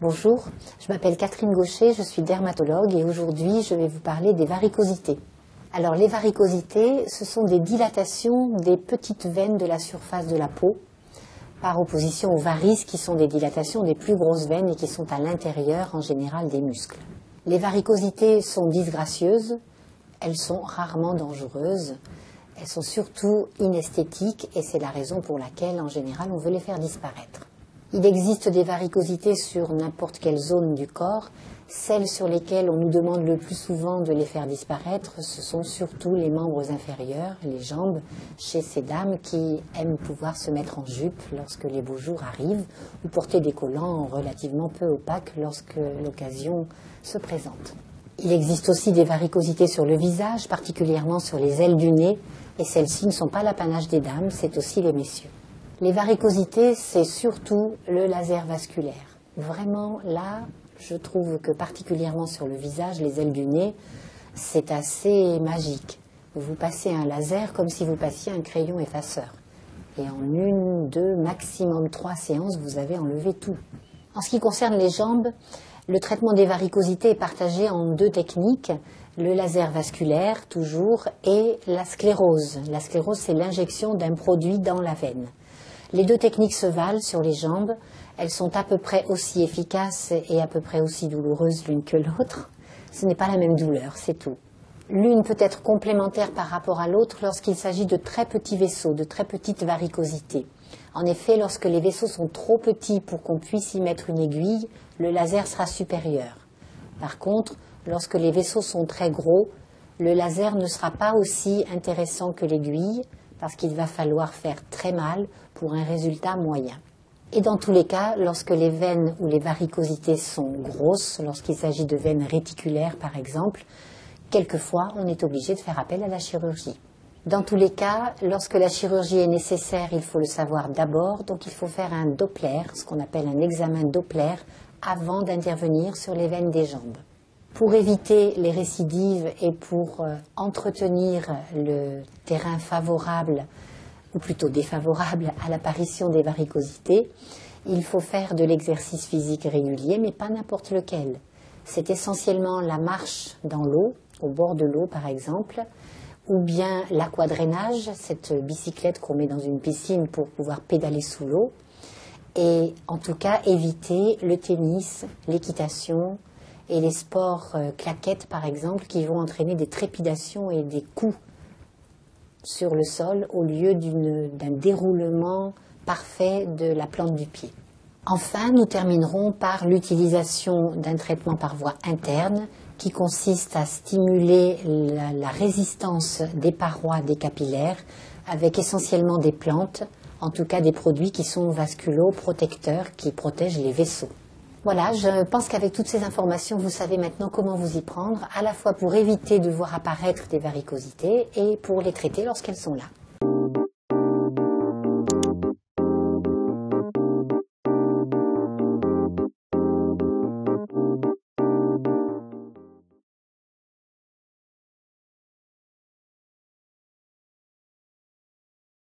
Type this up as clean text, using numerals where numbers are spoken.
Bonjour, je m'appelle Catherine Gaucher, je suis dermatologue et aujourd'hui je vais vous parler des varicosités. Alors les varicosités, ce sont des dilatations des petites veines de la surface de la peau, par opposition aux varices qui sont des dilatations des plus grosses veines et qui sont à l'intérieur en général des muscles. Les varicosités sont disgracieuses, elles sont rarement dangereuses, elles sont surtout inesthétiques et c'est la raison pour laquelle en général on veut les faire disparaître. Il existe des varicosités sur n'importe quelle zone du corps. Celles sur lesquelles on nous demande le plus souvent de les faire disparaître, ce sont surtout les membres inférieurs, les jambes, chez ces dames qui aiment pouvoir se mettre en jupe lorsque les beaux jours arrivent ou porter des collants relativement peu opaques lorsque l'occasion se présente. Il existe aussi des varicosités sur le visage, particulièrement sur les ailes du nez, et celles-ci ne sont pas l'apanage des dames, c'est aussi les messieurs. Les varicosités, c'est surtout le laser vasculaire. Vraiment, là, je trouve que particulièrement sur le visage, les ailes du nez, c'est assez magique. Vous passez un laser comme si vous passiez un crayon effaceur. Et en 1, 2, maximum 3 séances, vous avez enlevé tout. En ce qui concerne les jambes, le traitement des varicosités est partagé en 2 techniques. Le laser vasculaire, toujours, et la sclérose. La sclérose, c'est l'injection d'un produit dans la veine. Les 2 techniques se valent sur les jambes. Elles sont à peu près aussi efficaces et à peu près aussi douloureuses l'une que l'autre. Ce n'est pas la même douleur, c'est tout. L'une peut être complémentaire par rapport à l'autre lorsqu'il s'agit de très petits vaisseaux, de très petites varicosités. En effet, lorsque les vaisseaux sont trop petits pour qu'on puisse y mettre une aiguille, le laser sera supérieur. Par contre, lorsque les vaisseaux sont très gros, le laser ne sera pas aussi intéressant que l'aiguille, parce qu'il va falloir faire très mal pour un résultat moyen. Et dans tous les cas, lorsque les veines ou les varicosités sont grosses, lorsqu'il s'agit de veines réticulaires par exemple, quelquefois on est obligé de faire appel à la chirurgie. Dans tous les cas, lorsque la chirurgie est nécessaire, il faut le savoir d'abord, donc il faut faire un Doppler, ce qu'on appelle un examen Doppler, avant d'intervenir sur les veines des jambes. Pour éviter les récidives et pour entretenir le terrain favorable, ou plutôt défavorable, à l'apparition des varicosités, il faut faire de l'exercice physique régulier, mais pas n'importe lequel. C'est essentiellement la marche dans l'eau, au bord de l'eau par exemple, ou bien l'aquadrainage, cette bicyclette qu'on met dans une piscine pour pouvoir pédaler sous l'eau, et en tout cas éviter le tennis, l'équitation, et les sports claquettes, par exemple, qui vont entraîner des trépidations et des coups sur le sol au lieu d'un déroulement parfait de la plante du pied. Enfin, nous terminerons par l'utilisation d'un traitement par voie interne qui consiste à stimuler la résistance des parois des capillaires avec essentiellement des plantes, en tout cas des produits qui sont vasculoprotecteurs, qui protègent les vaisseaux. Voilà, je pense qu'avec toutes ces informations, vous savez maintenant comment vous y prendre, à la fois pour éviter de voir apparaître des varicosités et pour les traiter lorsqu'elles sont là.